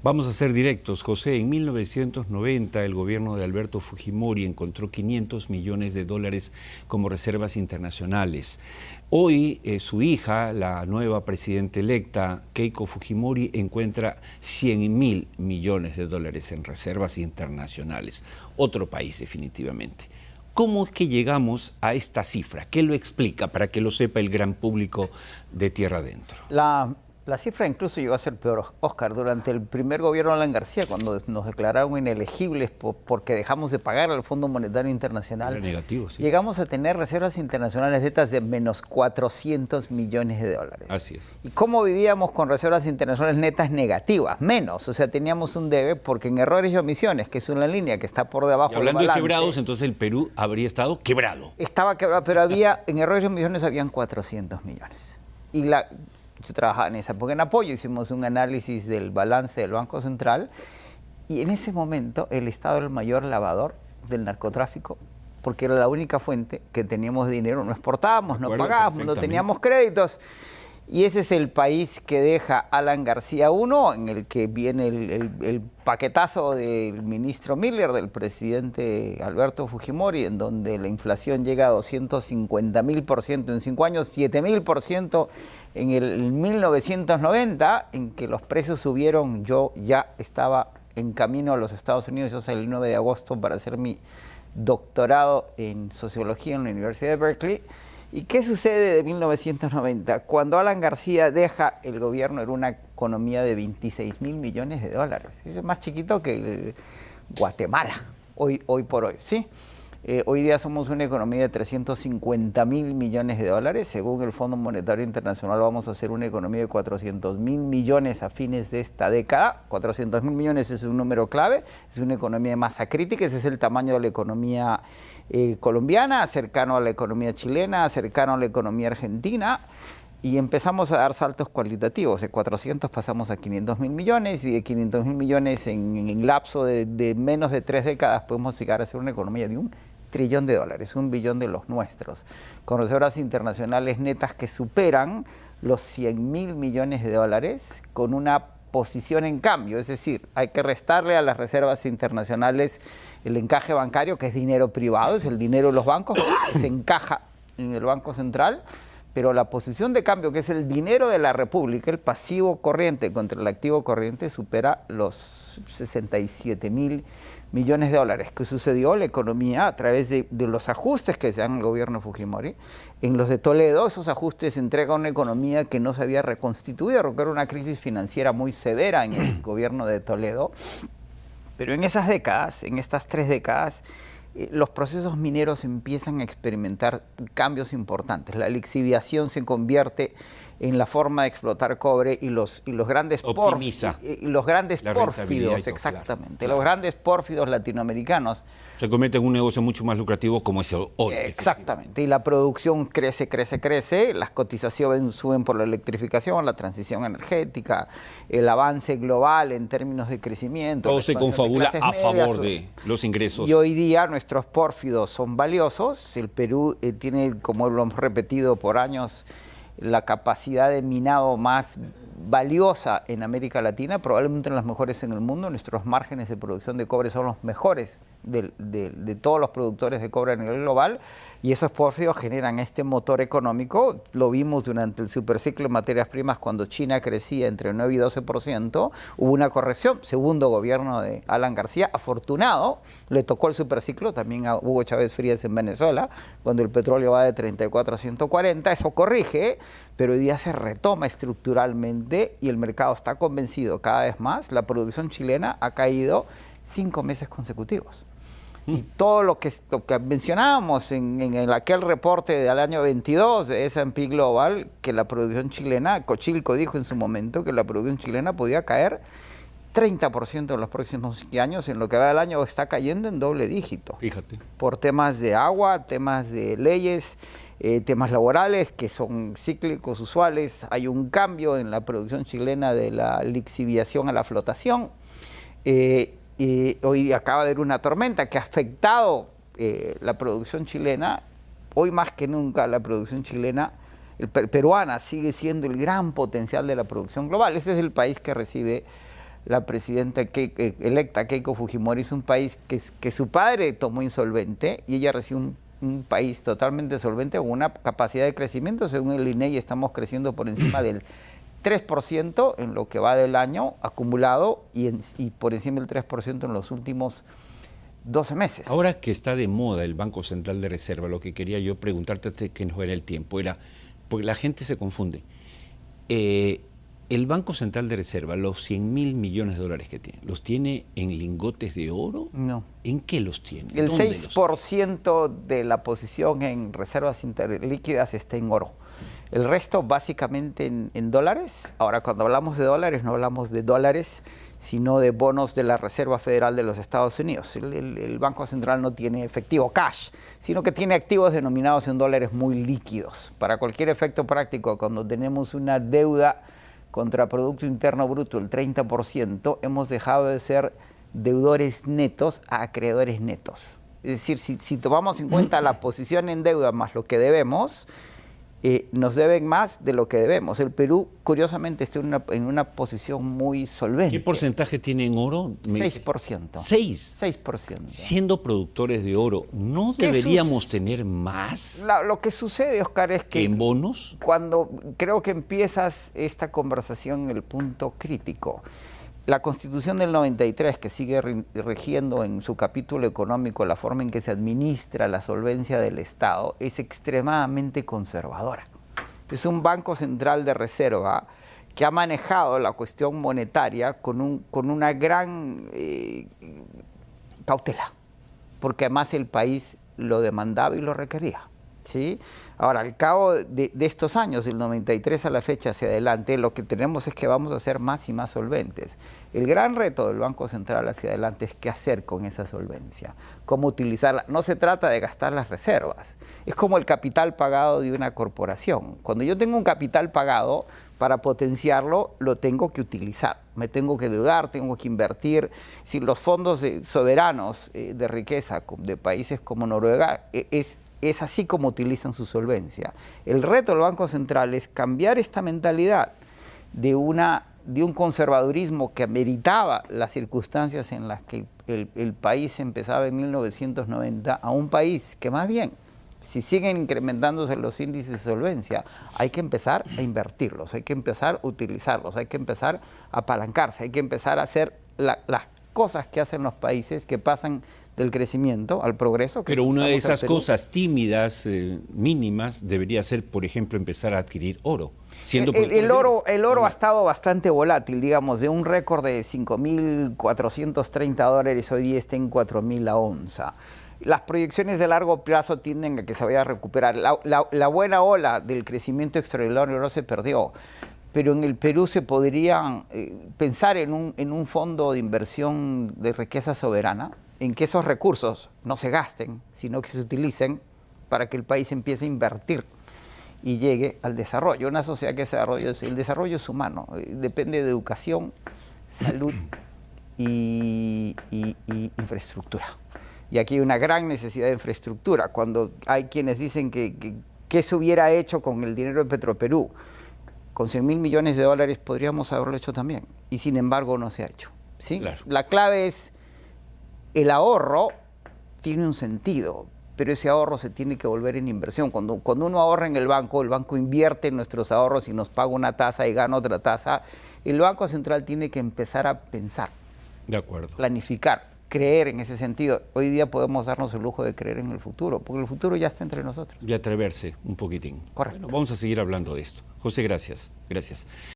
Vamos a ser directos, José. En 1990 el gobierno de Alberto Fujimori encontró 500 millones de dólares como reservas internacionales. Hoy su hija, la nueva presidenta electa, Keiko Fujimori, encuentra 100.000 millones de dólares en reservas internacionales. Otro país definitivamente. ¿Cómo es que llegamos a esta cifra? ¿Qué lo explica para que lo sepa el gran público de Tierra Adentro? La cifra incluso llegó a ser peor, Oscar. Durante el primer gobierno de Alan García, cuando nos declararon inelegibles porque dejamos de pagar al Fondo Monetario Internacional, era negativo, sí. Llegamos a tener reservas internacionales netas de menos 400 millones de dólares. Así es. ¿Y cómo vivíamos con reservas internacionales netas negativas? Menos, o sea, teníamos un debe porque en errores y omisiones, que es una línea que está por debajo y hablando del balance, de quebrados, entonces el Perú habría estado quebrado. Estaba quebrado, pero en errores y omisiones habían 400 millones. Y yo trabajaba en esa época en apoyo, hicimos un análisis del balance del Banco Central y en ese momento el Estado era el mayor lavador del narcotráfico porque era la única fuente que teníamos dinero, no exportábamos, no pagábamos, no teníamos créditos. Y ese es el país que deja Alan García I, en el que viene el paquetazo del ministro Miller, del presidente Alberto Fujimori, en donde la inflación llega a 250.000% en 5 años, 7.000% en el 1990, en que los precios subieron. Yo ya estaba en camino a los Estados Unidos, yo salí el 9 de agosto para hacer mi doctorado en sociología en la Universidad de Berkeley. ¿Y qué sucede de 1990? Cuando Alan García deja el gobierno, era una economía de 26.000 millones de dólares. Es más chiquito que Guatemala, hoy por hoy, ¿sí? Hoy día somos una economía de 350.000 millones de dólares. Según el Fondo Monetario Internacional, vamos a hacer una economía de 400.000 millones a fines de esta década. 400.000 millones es un número clave, es una economía de masa crítica, ese es el tamaño de la economía colombiana, cercano a la economía chilena, cercano a la economía argentina, y empezamos a dar saltos cualitativos. De 400 pasamos a 500.000 millones, y de 500.000 millones en lapso de menos de 3 décadas podemos llegar a ser una economía de $1 trillón, 1 billón de los nuestros, con reservas internacionales netas que superan los 100.000 millones de dólares, con una posición en cambio, es decir, hay que restarle a las reservas internacionales el encaje bancario, que es dinero privado, es el dinero de los bancos, que se encaja en el Banco Central, pero la posición de cambio, que es el dinero de la República, el pasivo corriente contra el activo corriente, supera los 67.000 millones de dólares. ¿Qué sucedió? La economía, a través de los ajustes que se dan en el gobierno de Fujimori, en los de Toledo, esos ajustes entregan una economía que no se había reconstituido, porque era una crisis financiera muy severa en el gobierno de Toledo. Pero en esas décadas, en estas 3 décadas, los procesos mineros empiezan a experimentar cambios importantes. La lixiviación se convierte en la forma de explotar cobre y los grandes pórfidos, exactamente, claro. Los grandes pórfidos latinoamericanos se convierte en un negocio mucho más lucrativo como es el oro. Exactamente, y la producción crece, las cotizaciones suben por la electrificación, la transición energética, el avance global en términos de crecimiento. Todo se confabula a favor de los ingresos. Y hoy día nuestros pórfidos son valiosos. El Perú tiene, como lo hemos repetido por años, la capacidad de minado más valiosa en América Latina, probablemente las mejores en el mundo. Nuestros márgenes de producción de cobre son los mejores de todos los productores de cobre a nivel global, y esos pórfidos generan este motor económico. Lo vimos durante el superciclo de materias primas, cuando China crecía entre 9 y 12%, hubo una corrección. Segundo gobierno de Alan García, afortunado, le tocó el superciclo también a Hugo Chávez Frías en Venezuela, cuando el petróleo va de 34 a 140, eso corrige, pero hoy día se retoma estructuralmente y el mercado está convencido cada vez más. La producción chilena ha caído 5 meses consecutivos. Y todo lo que mencionábamos en aquel reporte del año 22 de S&P Global, que la producción chilena, Cochilco dijo en su momento que la producción chilena podía caer 30% en los próximos años, en lo que va del año está cayendo en doble dígito. Fíjate. Por temas de agua, temas de leyes, temas laborales que son cíclicos, usuales. Hay un cambio en la producción chilena de la lixiviación a la flotación. Hoy acaba de haber una tormenta que ha afectado la producción chilena. Hoy más que nunca la producción chilena, peruana, sigue siendo el gran potencial de la producción global. Este es el país que recibe la presidenta electa Keiko Fujimori es un país que su padre tomó insolvente y ella recibe un país totalmente solvente con una capacidad de crecimiento. Según el INEGI estamos creciendo por encima del 3% en lo que va del año acumulado y por encima del 3% en los últimos 12 meses. Ahora que está de moda el Banco Central de Reserva, lo que quería yo preguntarte antes que nos era el tiempo era, porque la gente se confunde, el Banco Central de Reserva, los 100.000 millones de dólares que tiene, ¿los tiene en lingotes de oro? No. ¿En qué los tiene? El 6% de la posición en reservas interlíquidas está en oro. El resto básicamente en dólares. Ahora, cuando hablamos de dólares, no hablamos de dólares, sino de bonos de la Reserva Federal de los Estados Unidos. El Banco Central no tiene efectivo cash, sino que tiene activos denominados en dólares muy líquidos. Para cualquier efecto práctico, cuando tenemos una deuda contra Producto Interno Bruto el 30%, hemos dejado de ser deudores netos a acreedores netos. Es decir, si tomamos en cuenta la posición en deuda más lo que debemos, nos deben más de lo que debemos. El Perú, curiosamente, está en una posición muy solvente. ¿Qué porcentaje tiene en oro? 6%. ¿6%? Siendo productores de oro, ¿no deberíamos tener más? Lo que sucede, Oscar, es que ¿en bonos? Cuando creo que empiezas esta conversación en el punto crítico, la Constitución del 93, que sigue rigiendo en su capítulo económico la forma en que se administra la solvencia del Estado, es extremadamente conservadora. Es un banco central de reserva que ha manejado la cuestión monetaria con una gran cautela, porque además el país lo demandaba y lo requería, ¿sí? Ahora, al cabo de estos años, del 93 a la fecha hacia adelante, lo que tenemos es que vamos a ser más y más solventes. El gran reto del Banco Central hacia adelante es qué hacer con esa solvencia, cómo utilizarla. No se trata de gastar las reservas, es como el capital pagado de una corporación. Cuando yo tengo un capital pagado, para potenciarlo lo tengo que utilizar, me tengo que endeudar, tengo que invertir. Si los fondos soberanos de riqueza de países como Noruega es así como utilizan su solvencia. El reto del Banco Central es cambiar esta mentalidad de un conservadurismo que ameritaba las circunstancias en las que el país empezaba en 1990 a un país que más bien, si siguen incrementándose los índices de solvencia, hay que empezar a invertirlos, hay que empezar a utilizarlos, hay que empezar a apalancarse, hay que empezar a hacer las cosas que hacen los países que pasan del crecimiento al progreso. Pero una de esas cosas tímidas, mínimas, debería ser, por ejemplo, empezar a adquirir oro. El oro ha estado bastante volátil, digamos, de un récord de 5.430 dólares, hoy día está en 4.000 la onza. Las proyecciones de largo plazo tienden a que se vaya a recuperar. La buena ola del crecimiento extraordinario no se perdió, pero en el Perú se podría pensar en un fondo de inversión de riqueza soberana, en que esos recursos no se gasten, sino que se utilicen para que el país empiece a invertir y llegue al desarrollo. Una sociedad que se desarrolla, el desarrollo es humano, depende de educación, salud y infraestructura. Y aquí hay una gran necesidad de infraestructura. Cuando hay quienes dicen que se hubiera hecho con el dinero de Petroperú, con 100.000 millones de dólares podríamos haberlo hecho también, y sin embargo no se ha hecho, ¿sí? Claro. La clave es, el ahorro tiene un sentido, pero ese ahorro se tiene que volver en inversión. Cuando uno ahorra en el banco invierte en nuestros ahorros y nos paga una tasa y gana otra tasa. El Banco Central tiene que empezar a pensar, de acuerdo, planificar, creer en ese sentido. Hoy día podemos darnos el lujo de creer en el futuro, porque el futuro ya está entre nosotros. Y atreverse un poquitín. Correcto. Bueno, vamos a seguir hablando de esto. José, gracias. Gracias.